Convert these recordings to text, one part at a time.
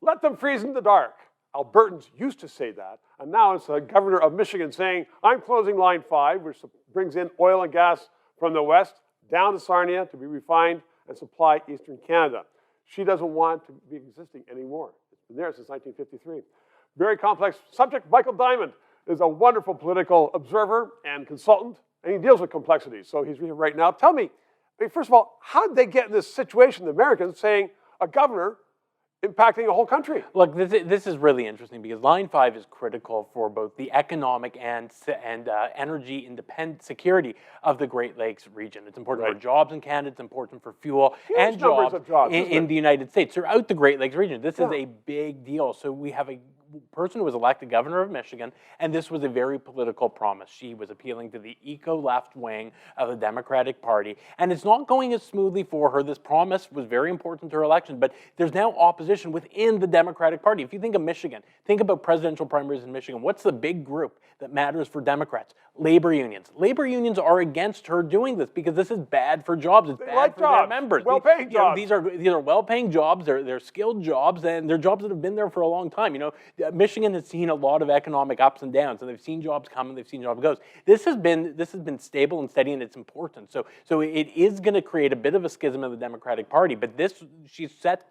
Let them freeze in the dark. Albertans used to say that, and now it's the governor of Michigan saying, I'm closing Line 5, which brings in oil and gas from the west down to Sarnia to be refined and supply eastern Canada. She doesn't want to be existing anymore. It's been there since 1953. Very complex subject. Michael Diamond is a wonderful political observer and consultant, and he deals with complexity. So he's here right now. Tell me, first of all, how did they get in this situation, the Americans, saying a governor impacting a whole country? Look, this is really interesting because Line 5 is critical for both the economic and energy independent security of the Great Lakes region. It's important for jobs in Canada. It's important for fuel and jobs in the United States throughout the Great Lakes region. This is a big deal. So we have a person who was elected governor of Michigan, and this was a very political promise. She was appealing to the eco-left wing of the Democratic Party, and it's not going as smoothly for her. This promise was very important to her election, but there's now opposition within the Democratic Party. If you think of Michigan, think about presidential primaries in Michigan. What's the big group that matters for Democrats? Labor unions. Labor unions are against her doing this because this is bad for jobs. It's bad for their members. Well-paying jobs. These are well-paying jobs. They're skilled jobs, and they're jobs that have been there for a long time. Michigan has seen a lot of economic ups and downs, and they've seen jobs come and they've seen jobs go. This has been stable and steady, and it's important. So it is going to create a bit of a schism in the Democratic Party. But she set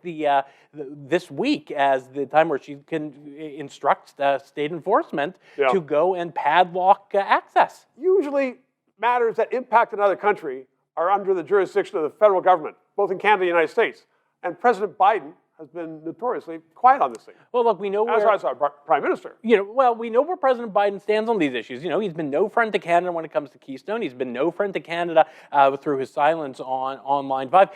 this week as the time where she can instruct state enforcement to go and padlock access. Usually, matters that impact another country are under the jurisdiction of the federal government, both in Canada and the United States. And President Biden has been notoriously quiet on this thing. Well, look, we know where... As our Prime Minister. We know where President Biden stands on these issues. He's been no friend to Canada when it comes to Keystone. He's been no friend to Canada through his silence on Line 5.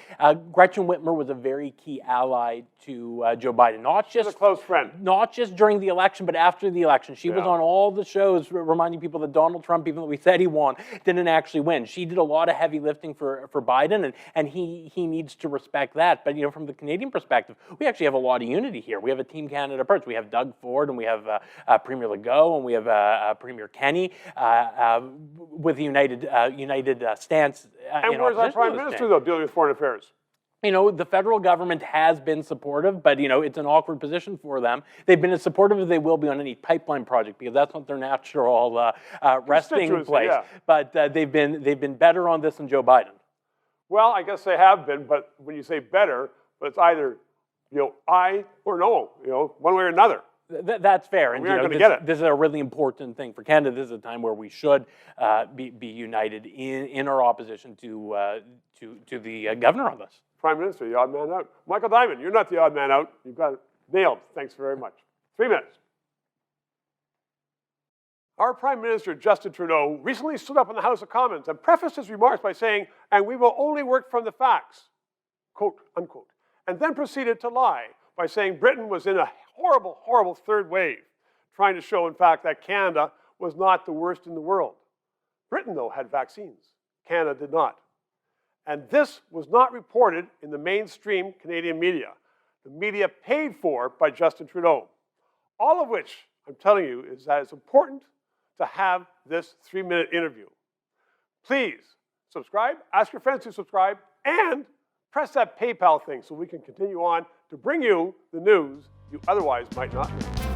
Gretchen Whitmer was a very key ally to Joe Biden. She's a close friend. Not just during the election, but after the election. She was on all the shows reminding people that Donald Trump, even though we said he won, didn't actually win. She did a lot of heavy lifting for Biden, and he needs to respect that. But, from the Canadian perspective, we actually have a lot of unity here. We have a Team Canada approach. We have Doug Ford, and we have Premier Legault, and we have Premier Kenny with a united stance. And where's our Prime Minister, though, dealing with foreign affairs? The federal government has been supportive, but, it's an awkward position for them. They've been as supportive as they will be on any pipeline project because that's not their natural resting place. Yeah. But they've been better on this than Joe Biden. Well, I guess they have been, but when you say better, it's either aye or no, one way or another. That's fair. And we aren't going to get it. This is a really important thing for Canada. This is a time where we should be united in our opposition to the governor on this. Prime Minister, the odd man out. Michael Diamond, you're not the odd man out. You've got it nailed. Thanks very much. 3 minutes. Our Prime Minister, Justin Trudeau, recently stood up in the House of Commons and prefaced his remarks by saying, and we will only work from the facts, quote, unquote, and then proceeded to lie by saying Britain was in a horrible, horrible third wave, trying to show, in fact, that Canada was not the worst in the world. Britain, though, had vaccines. Canada did not. And this was not reported in the mainstream Canadian media, the media paid for by Justin Trudeau. All of which, I'm telling you, is that it's important to have this 3-minute interview. Please subscribe, ask your friends to subscribe, and press that PayPal thing so we can continue on to bring you the news you otherwise might not know.